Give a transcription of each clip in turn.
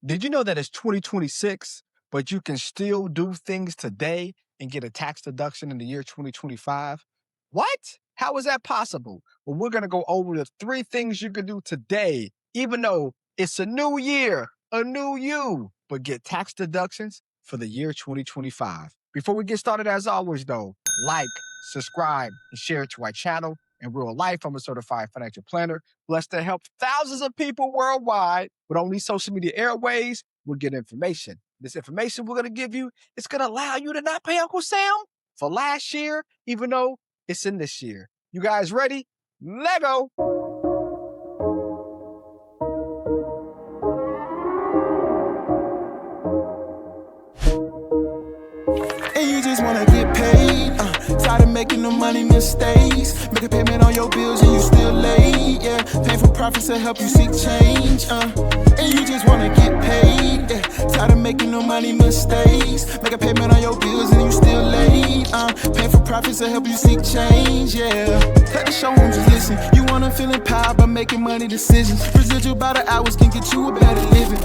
Did you know that it's 2026, but you can still do things today and get a tax deduction in the year 2025? What? How is that possible? Well, we're going to go over the three things you can do today, even though it's a new year, a new you, but get tax deductions for the year 2025. Before we get started, as always, though, like, subscribe, and share to our channel. In real life, I'm a certified financial planner, blessed to help thousands of people worldwide with only social media airways. We'll get information. This information we're going to give you, it's going to allow you to not pay Uncle Sam for last year, even though it's in this year. You guys ready? Let go. And you just wanna get paid, tired of making the money mistakes. Make a payment on your bills and you still late, yeah. Pay for profits to help you seek change, and you just wanna get paid, yeah. Tired of making the money mistakes. Make a payment on your bills and you still late, pay for profits to help you seek change, yeah. Cut the show home, just listen. You wanna feel empowered by making money decisions. Residual by the hours can get you a better living.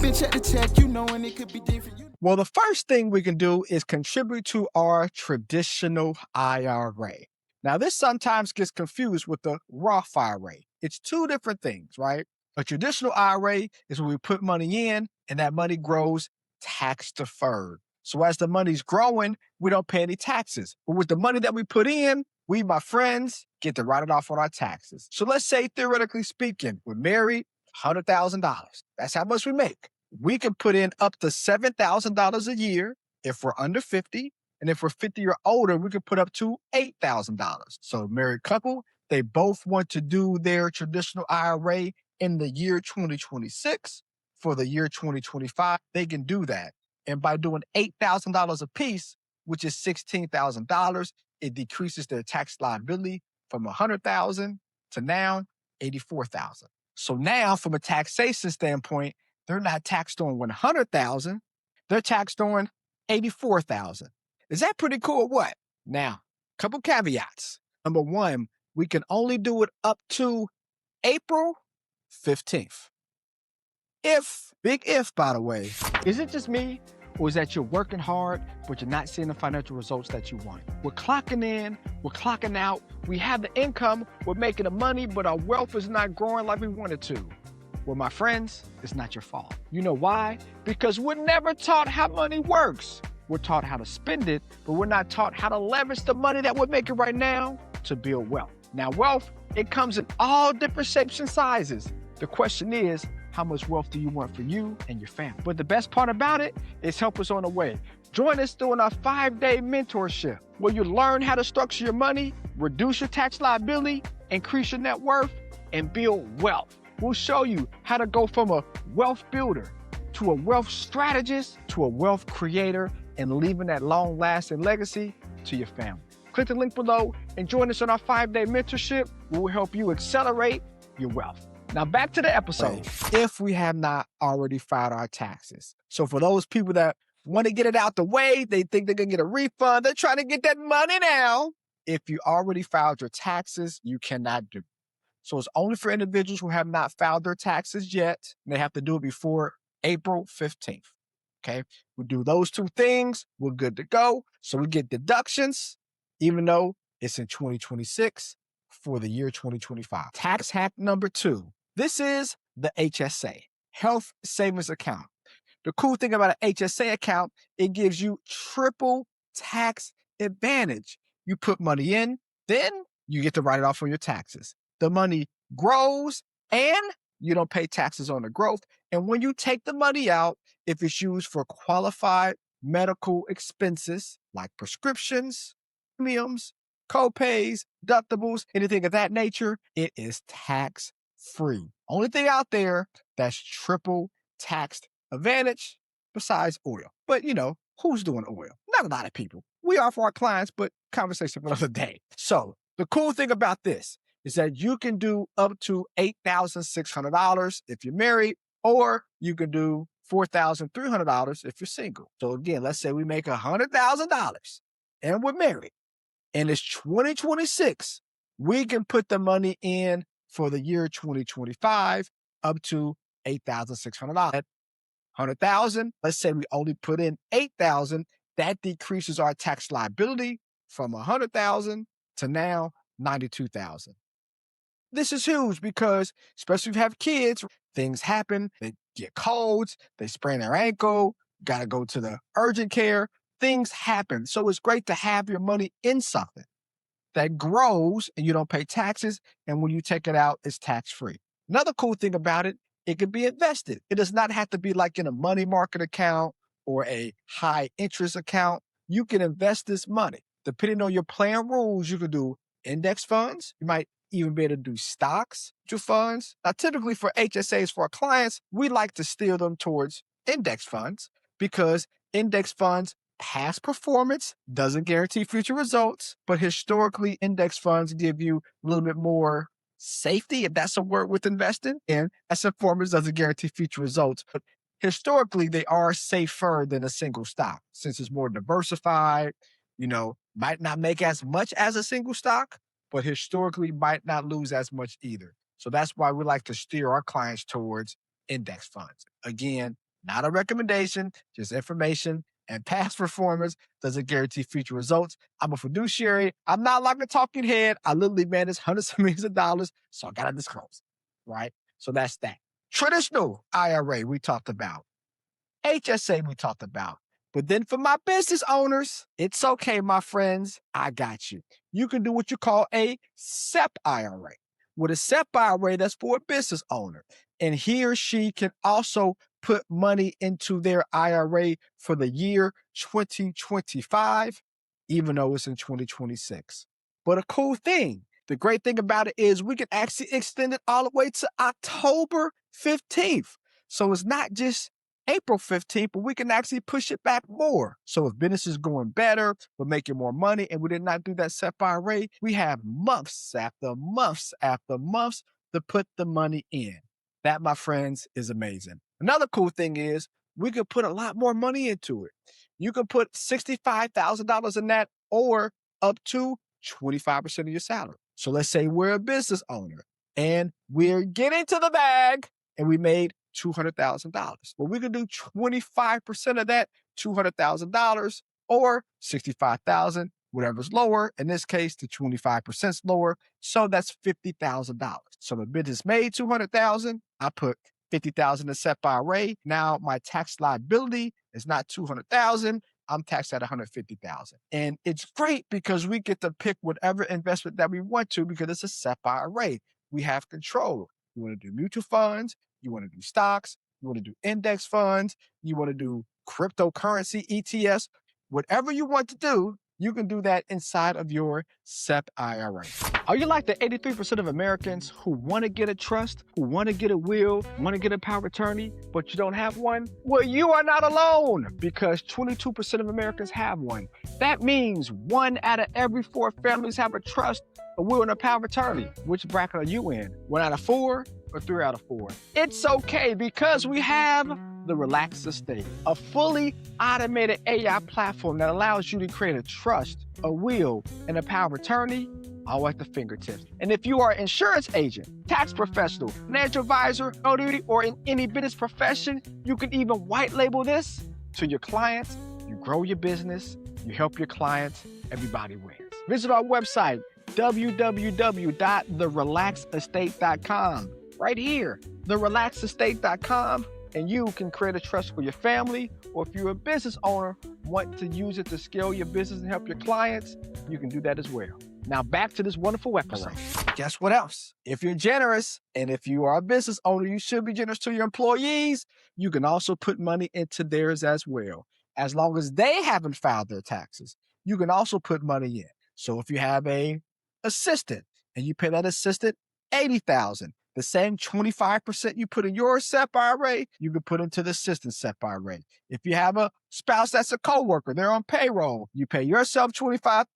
Bitch at the check, you knowing it could be different. Well, the first thing we can do is contribute to our traditional IRA. Now, this sometimes gets confused with the Roth IRA. It's two different things, right? A traditional IRA is where we put money in and that money grows tax deferred. So as the money's growing, we don't pay any taxes. But with the money that we put in, we, my friends, get to write it off on our taxes. So let's say, theoretically speaking, we're married, $100,000. That's how much we make. We can put in up to $7,000 a year if we're under 50. And if we're 50 or older, we can put up to $8,000. So married couple, they both want to do their traditional IRA in the year 2026. For the year 2025, they can do that. And by doing $8,000 a piece, which is $16,000, it decreases their tax liability from $100,000 to now $84,000. So now, from a taxation standpoint, they're not taxed on $100,000. They're taxed on $84,000. Is that pretty cool or what? Now, a couple caveats. Number one, we can only do it up to April 15th. Big if, by the way, is it just me? Or is that you're working hard, but you're not seeing the financial results that you want? We're clocking in, we're clocking out, we have the income, we're making the money, but our wealth is not growing like we want it to. Well, my friends, it's not your fault. You know why? Because we're never taught how money works. We're taught how to spend it, but we're not taught how to leverage the money that we're making right now to build wealth. Now, wealth, it comes in all different shapes and sizes. The question is, how much wealth do you want for you and your family? But the best part about it is help us on the way. Join us during our 5-day mentorship, where you learn how to structure your money, reduce your tax liability, increase your net worth, and build wealth. We'll show you how to go from a wealth builder to a wealth strategist to a wealth creator and leaving that long-lasting legacy to your family. Click the link below and join us on our 5-day mentorship, where we'll help you accelerate your wealth. Now back to the episode. If we have not already filed our taxes. So for those people that want to get it out the way, they think they're going to get a refund, they're trying to get that money now. If you already filed your taxes, you cannot do it. So it's only for individuals who have not filed their taxes yet. And they have to do it before April 15th. Okay, we do those two things, we're good to go. So we get deductions, even though it's in 2026 for the year 2025. Tax hack number 2. This is the HSA, Health Savings Account. The cool thing about an HSA account, it gives you triple tax advantage. You put money in, then you get to write it off on your taxes. The money grows and you don't pay taxes on the growth. And when you take the money out, if it's used for qualified medical expenses like prescriptions, premiums, co-pays, deductibles, anything of that nature, it is tax-free. Only thing out there that's triple taxed advantage besides oil. But who's doing oil? Not a lot of people. We are for our clients, but conversation for another day. So the cool thing about this is that you can do up to $8,600 if you're married, or you can do $4,300 if you're single. So again, let's say we make $100,000 and we're married and it's 2026. We can put the money in for the year 2025 up to $8,600. 100,000, let's say we only put in 8,000, that decreases our tax liability from 100,000 to now 92,000. This is huge because, especially if you have kids, things happen. They get colds, they sprain their ankle, got to go to the urgent care. Things happen. So it's great to have your money in something that grows and you don't pay taxes. And when you take it out, it's tax free. Another cool thing about it, it can be invested. It does not have to be like in a money market account or a high interest account. You can invest this money. Depending on your plan rules, you can do index funds. You might even be able to do stocks, mutual funds. Now, typically for HSAs for our clients, we like to steer them towards index funds because index funds past performance doesn't guarantee future results, but historically, index funds give you a little bit more safety, if that's a word with investing. And as performance doesn't guarantee future results, but historically, they are safer than a single stock since it's more diversified, might not make as much as a single stock, but historically might not lose as much either. So that's why we like to steer our clients towards index funds. Again, not a recommendation, just information. And past performance doesn't guarantee future results. I'm a fiduciary. I'm not like a talking head. I literally manage hundreds of millions of dollars, so I got to disclose, right? So that's that. Traditional IRA we talked about. HSA we talked about. But then for my business owners, it's okay, my friends. I got you. You can do what you call a SEP IRA. With a SEP IRA, that's for a business owner. And he or she can also put money into their IRA for the year 2025, even though it's in 2026. But a cool thing, the great thing about it is we can actually extend it all the way to October 15th. So it's not just April 15th, but we can actually push it back more. So if business is going better, we're making more money, and we did not do that SEP IRA, we have months after months after months to put the money in. That, my friends, is amazing. Another cool thing is we could put a lot more money into it. You can put $65,000 in that or up to 25% of your salary. So let's say we're a business owner and we're getting to the bag and we made $200,000. Well, we could do 25% of that $200,000 or 65,000, whatever's lower. In this case, the 25% is lower. So that's $50,000. So the business made 200,000. I put 50,000 in SEP IRA. Now my tax liability is not 200,000. I'm taxed at 150,000. And it's great because we get to pick whatever investment that we want to because it's a SEP IRA. We have control. You want to do mutual funds, you want to do stocks, you want to do index funds, you want to do cryptocurrency ETFs, whatever you want to do, you can do that inside of your SEP IRA. Are you like the 83% of Americans who want to get a trust, who want to get a will, want to get a power of attorney, but you don't have one? Well, you are not alone because 22% of Americans have one. That means 1 out of every 4 families have a trust, a will, and a power of attorney. Which bracket are you in? 1 out of 4 or 3 out of 4? It's okay because we have the Relax Estate, a fully automated AI platform that allows you to create a trust, a will, and a power of attorney all at the fingertips. And if you are an insurance agent, tax professional, financial advisor, notary, or in any business profession, you can even white label this to your clients. You grow your business, you help your clients, everybody wins. Visit our website, www.therelaxestate.com. Right here, therelaxestate.com, and you can create a trust for your family, or if you're a business owner, want to use it to scale your business and help your clients, you can do that as well. Now back to this wonderful episode. Guess what else? If you're generous, and if you are a business owner, you should be generous to your employees. You can also put money into theirs as well. As long as they haven't filed their taxes, you can also put money in. So if you have an assistant and you pay that assistant $80,000, the same 25% you put in your SEP IRA, you can put into the assistant SEP IRA. If you have a spouse that's a coworker, they're on payroll, you pay yourself 25%,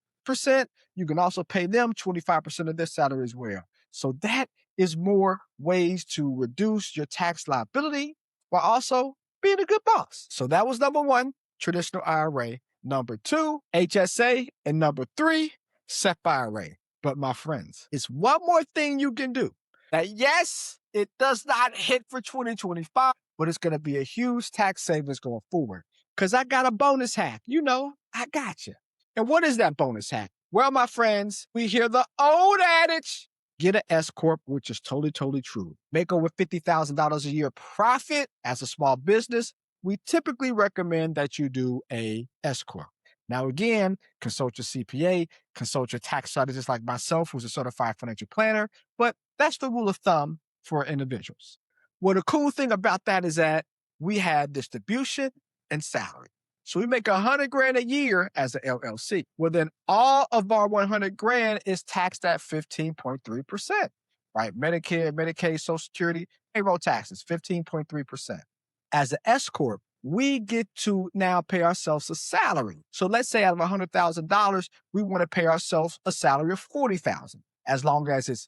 you can also pay them 25% of their salary as well. So that is more ways to reduce your tax liability while also being a good boss. So that was number 1, traditional IRA. Number 2, HSA. And number 3, SEP IRA. But my friends, it's one more thing you can do. That yes, it does not hit for 2025, but it's going to be a huge tax savings going forward because I got a bonus hack. I got you. And what is that bonus hack? Well, my friends, we hear the old adage, get an S Corp, which is totally, totally true. Make over $50,000 a year profit as a small business. We typically recommend that you do a S Corp. Now, again, consult your CPA, consult your tax strategist like myself, who's a certified financial planner, but that's the rule of thumb for individuals. Well, the cool thing about that is that we have distribution and salary. So we make $100,000 a year as an LLC. Well, then all of our $100,000 is taxed at 15.3%, right? Medicare, Medicaid, Social Security, payroll taxes, 15.3%. As an S Corp, we get to now pay ourselves a salary. So let's say out of $100,000, we want to pay ourselves a salary of $40,000, as long as it's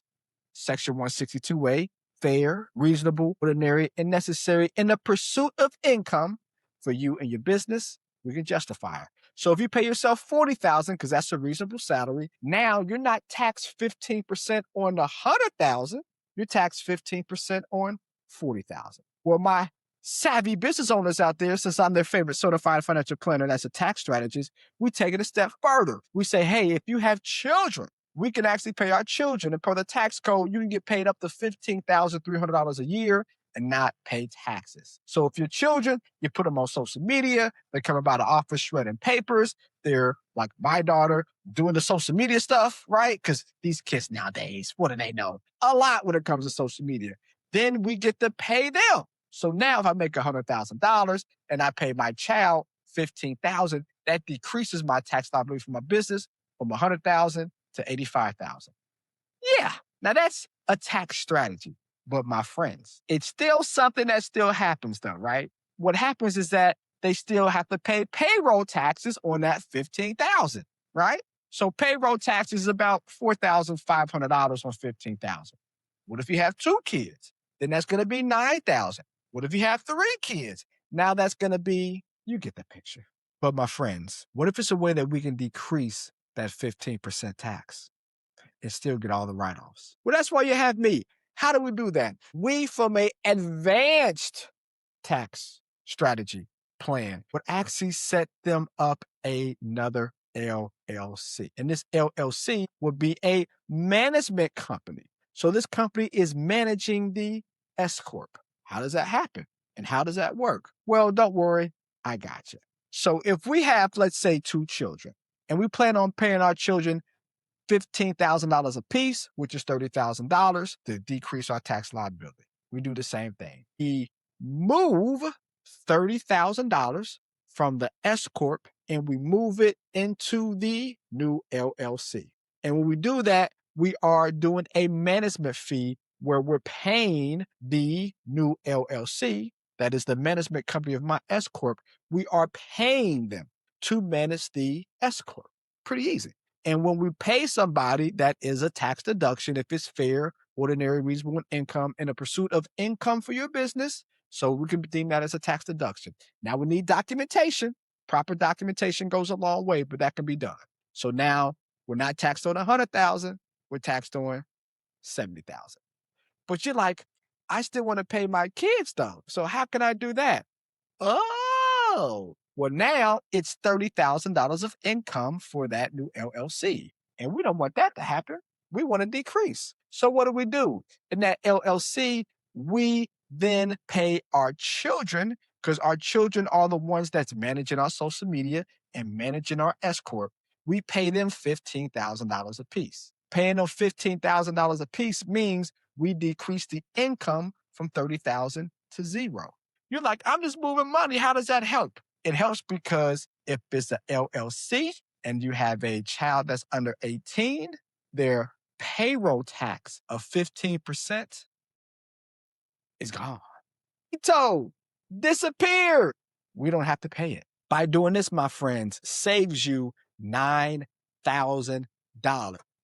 Section 162A, fair, reasonable, ordinary, and necessary in the pursuit of income for you and your business. We can justify it. So if you pay yourself $40,000, because that's a reasonable salary, now you're not taxed 15% on the $100,000. You're taxed 15% on $40,000. Well, my savvy business owners out there, since I'm their favorite certified financial planner, that's a tax strategist, we take it a step further. We say, hey, if you have children, we can actually pay our children. And per the tax code, you can get paid up to $15,300 a year and not pay taxes. So if your children, you put them on social media, they come about the office shredding papers. They're like my daughter doing the social media stuff, right? Because these kids nowadays, what do they know? A lot when it comes to social media. Then we get to pay them. So now if I make $100,000 and I pay my child $15,000, that decreases my tax liability for my business from $100,000 to $85,000. Yeah, now that's a tax strategy. But my friends, it's still something that still happens though, right? What happens is that they still have to pay payroll taxes on that $15,000, right? So payroll taxes is about $4,500 on $15,000. What if you have 2 kids? Then that's going to be $9,000. What if you have 3 kids? Now that's going to be, you get the picture. But my friends, what if it's a way that we can decrease that 15% tax and still get all the write-offs? Well, that's why you have me. How do we do that? We, from a advanced tax strategy plan, would actually set them up another LLC. And this LLC would be a management company. So this company is managing the S Corp. How does that happen? And how does that work? Well, don't worry, I got you. So if we have, let's say, 2 children, and we plan on paying our children $15,000 a piece, which is $30,000 to decrease our tax liability. We do the same thing. We move $30,000 from the S Corp and we move it into the new LLC. And when we do that, we are doing a management fee where we're paying the new LLC, that is the management company of my S Corp, we are paying them to manage the S Corp. Pretty easy. And when we pay somebody, that is a tax deduction if it's fair, ordinary, reasonable income in a pursuit of income for your business. So we can deem that as a tax deduction. Now we need documentation. Proper documentation goes a long way, but that can be done. So now we're not taxed on 100,000, we're taxed on 70,000. But you're like, I still want to pay my kids though. So how can I do that? Oh, well, now it's $30,000 of income for that new LLC. And we don't want that to happen. We want to decrease. So what do? In that LLC, we then pay our children because our children are the ones that's managing our social media and managing our S Corp. We pay them $15,000 a piece. Paying them $15,000 a piece means we decrease the income from $30,000 to zero. You're like, I'm just moving money. How does that help? It helps because if it's an LLC and you have a child that's under 18, their payroll tax of 15% is gone. So disappeared. We don't have to pay it. By doing this, my friends, saves you $9,000.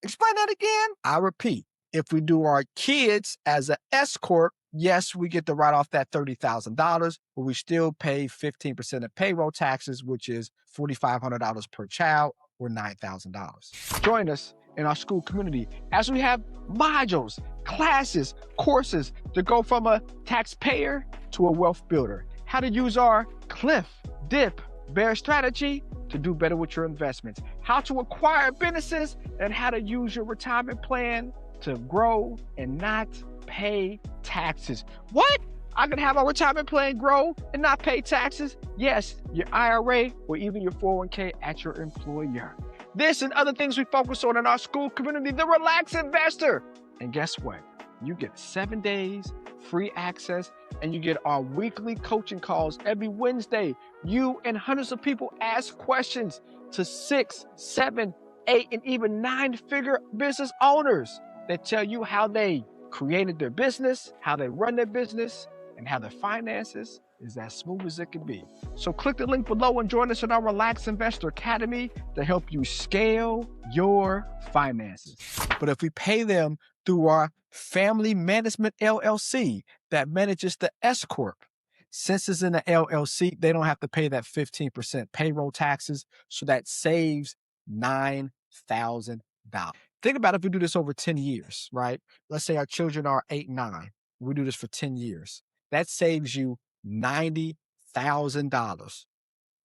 Explain that again. I repeat, if we do our kids as an S Corp, yes, we get to write off that $30,000, but we still pay 15% of payroll taxes, which is $4,500 per child or $9,000. Join us in our school community as we have modules, classes, courses to go from a taxpayer to a wealth builder. How to use our cliff, dip, bear strategy to do better with your investments. How to acquire businesses and how to use your retirement plan to grow and not pay taxes. What? I can have a retirement plan grow and not pay taxes? Yes, your IRA or even your 401k at your employer. This and other things we focus on in our school community, the Relax Investor. And guess what? You get 7 days free access and you get our weekly coaching calls every Wednesday. You and hundreds of people ask questions to 6, 7, 8, and even 9-figure business owners that tell you how they created their business, how they run their business, and how their finances is as smooth as it can be. So click the link below and join us in our Relax Investor Academy to help you scale your finances. But if we pay them through our Family Management LLC that manages the S Corp, since it's in the LLC, they don't have to pay that 15% payroll taxes, so that saves $9,000. Think about if we do this over 10 years, right? Let's say our children are 8, 9. We do this for 10 years. That saves you $90,000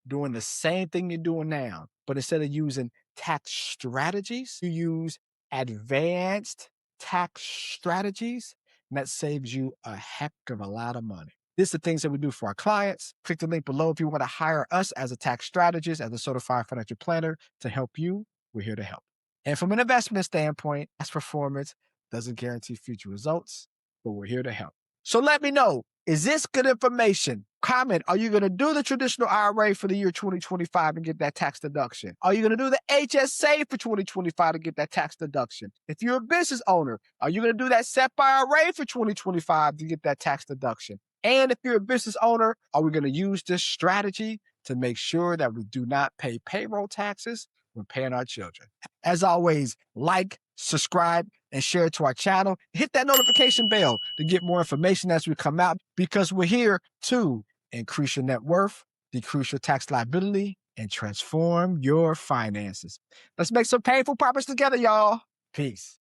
doing the same thing you're doing now. But instead of using tax strategies, you use advanced tax strategies, and that saves you a heck of a lot of money. These are the things that we do for our clients. Click the link below if you want to hire us as a tax strategist, as a certified financial planner to help you. We're here to help. And from an investment standpoint, past performance doesn't guarantee future results, but we're here to help. So let me know, is this good information? Comment, are you going to do the traditional IRA for the year 2025 and get that tax deduction? Are you going to do the HSA for 2025 to get that tax deduction? If you're a business owner, are you going to do that SEP IRA for 2025 to get that tax deduction? And if you're a business owner, are we going to use this strategy to make sure that we do not pay payroll taxes when paying our children? As always, like, subscribe, and share it to our channel. Hit that notification bell to get more information as we come out, because we're here to increase your net worth, decrease your tax liability, and transform your finances. Let's make some painful progress together, y'all. Peace.